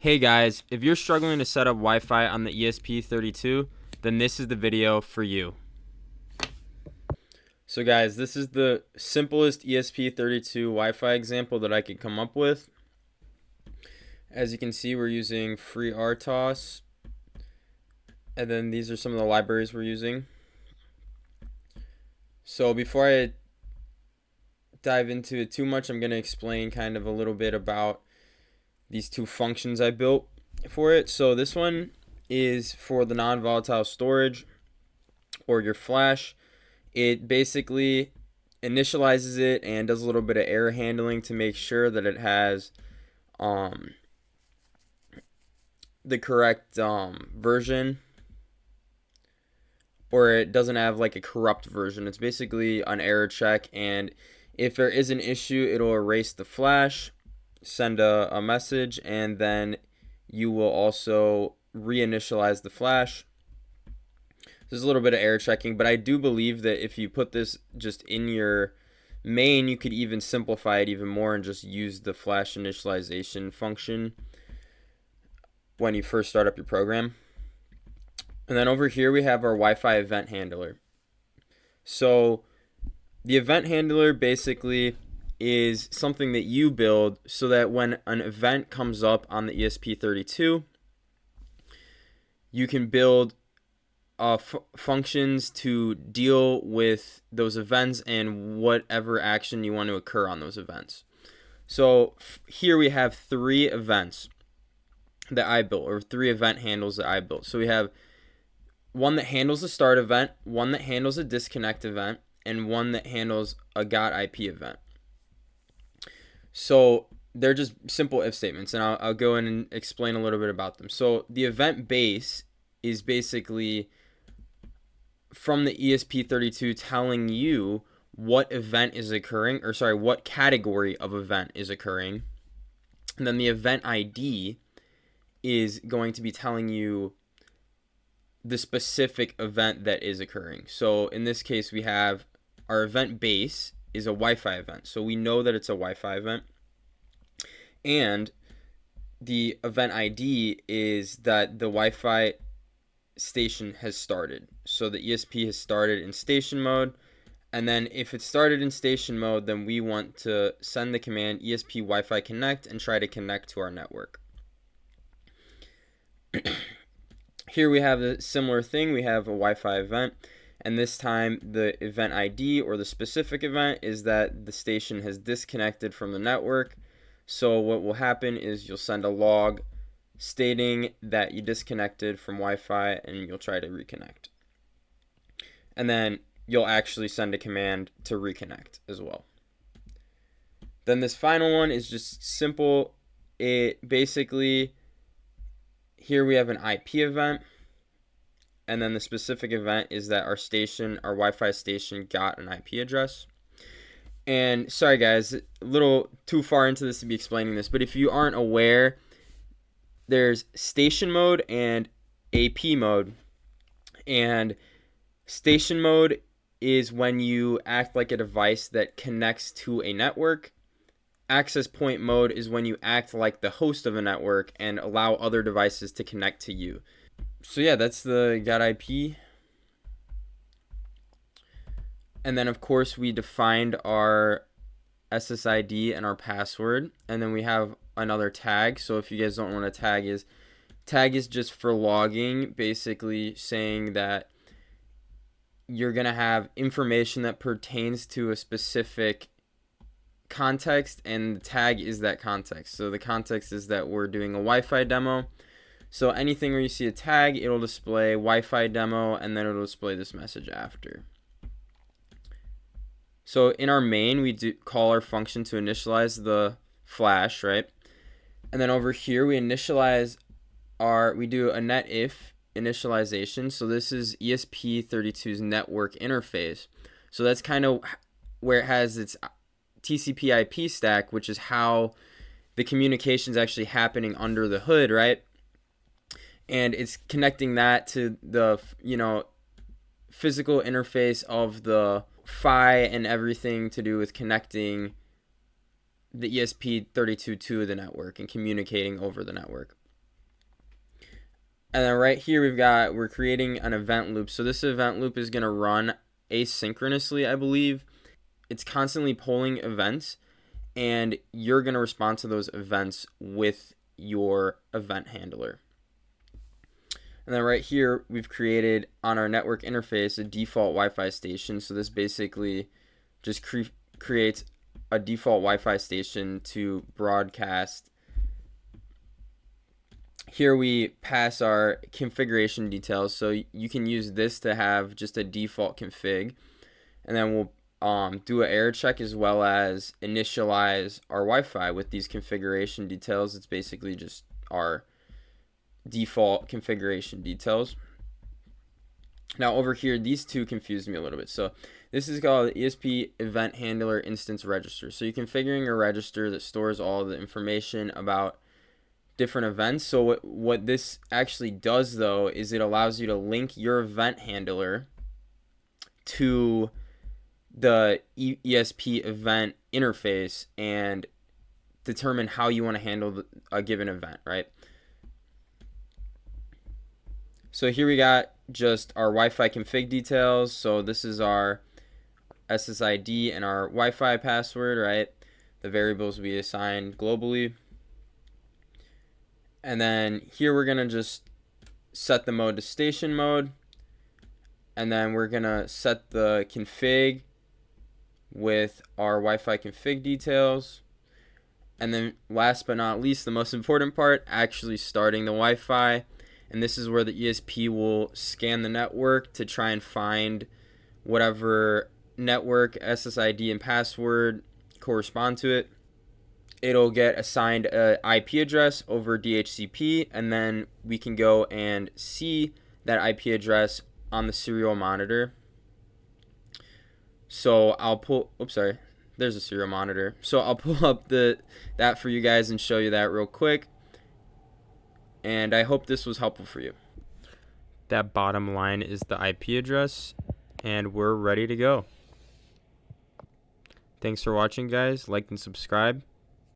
Hey guys, if you're struggling to set up Wi-Fi on the ESP32, then this is the video for you. So guys, this is the simplest ESP32 Wi-Fi example that I could come up with. As you can see, we're using FreeRTOS, and then these are some of the libraries we're using. So before I dive into it too much, I'm going to explain kind of a little bit about these two functions I built for it. So this one is for the non-volatile storage, or your flash. It basically initializes it and does a little bit of error handling to make sure that it has the correct version, or it doesn't have like a corrupt version. It's basically an error check, and if there is an issue, it'll erase the flash, send a message, and then you will also reinitialize the flash. There's a little bit of error checking, but I do believe that if you put this just in your main, you could even simplify it even more and just use the flash initialization function when you first start up your program. And then over here we have our Wi-Fi event handler. So the event handler basically is something that you build so that when an event comes up on the ESP32, you can build functions to deal with those events and whatever action you want to occur on those events. So here we have three events that I built, or three event handles that I built. So we have one that handles a start event, one that handles a disconnect event, and one that handles a got IP event. So they're just simple if statements, and I'll go in and explain a little bit about them. So the event base is basically from the ESP32 telling you what event is occurring, or sorry, what category of event is occurring. And then the event ID is going to be telling you the specific event that is occurring. So in this case, we have our event base is a Wi-Fi event. So we know that it's a Wi-Fi event. And the event ID is that the Wi-Fi station has started. So the ESP has started in station mode. And then if it started in station mode, then we want to send the command ESP Wi-Fi connect and try to connect to our network. Here we have a similar thing. We have a Wi-Fi event, and this time the event ID, or the specific event, is that the station has disconnected from the network. So what will happen is you'll send a log stating that you disconnected from Wi-Fi and you'll try to reconnect. And then you'll actually send a command to reconnect as well. Then this final one is just simple. It basically, here we have an IP event, and then the specific event is that our station, our Wi-Fi station, got an IP address. And sorry guys, a little too far into this to be explaining this, but if you aren't aware, there's station mode and AP mode. And station mode is when you act like a device that connects to a network. Access point mode is when you act like the host of a network and allow other devices to connect to you. So yeah, that's the got IP. And then of course we defined our SSID and our password, and then we have another tag. So if you guys don't know what a tag is just for logging, basically saying that you're gonna have information that pertains to a specific context, and the tag is that context. So the context is that we're doing a Wi-Fi demo. So anything where you see a tag, it'll display Wi-Fi demo, and then it'll display this message after. So in our main, we do call our function to initialize the flash, right? And then over here, we initialize we do a net if initialization. So this is ESP32's network interface. So that's kind of where it has its TCP/IP stack, which is how the communication is actually happening under the hood, right? And it's connecting that to the, physical interface of the PHY and everything to do with connecting the ESP32 to the network and communicating over the network. And then right here we're creating an event loop. So this event loop is going to run asynchronously, I believe. It's constantly polling events, and you're going to respond to those events with your event handler. And then right here, we've created on our network interface a default Wi-Fi station. So this basically just creates a default Wi-Fi station to broadcast. Here we pass our configuration details. So you can use this to have just a default config. And then we'll do an error check as well as initialize our Wi-Fi with these configuration details. It's basically just our default configuration details. Now over here, these two confused me a little bit. So this is called ESP Event Handler Instance Register. So you're configuring a register that stores all the information about different events. So what this actually does though is it allows you to link your event handler to the ESP event interface and determine how you want to handle a given event, right? So here we got just our Wi-Fi config details. So this is our SSID and our Wi-Fi password, right? The variables we assigned globally. And then here we're going to just set the mode to station mode. And then we're going to set the config with our Wi-Fi config details. And then last but not least, the most important part, actually starting the Wi-Fi. And this is where the ESP will scan the network to try and find whatever network SSID and password correspond to it. It'll get assigned an IP address over DHCP, and then we can go and see that IP address on the serial monitor. So I'll pull, oops, sorry, there's a serial monitor. So I'll pull up that for you guys and show you that real quick. And I hope this was helpful for you. That bottom line is the IP address, and we're ready to go. Thanks for watching, guys. Like and subscribe.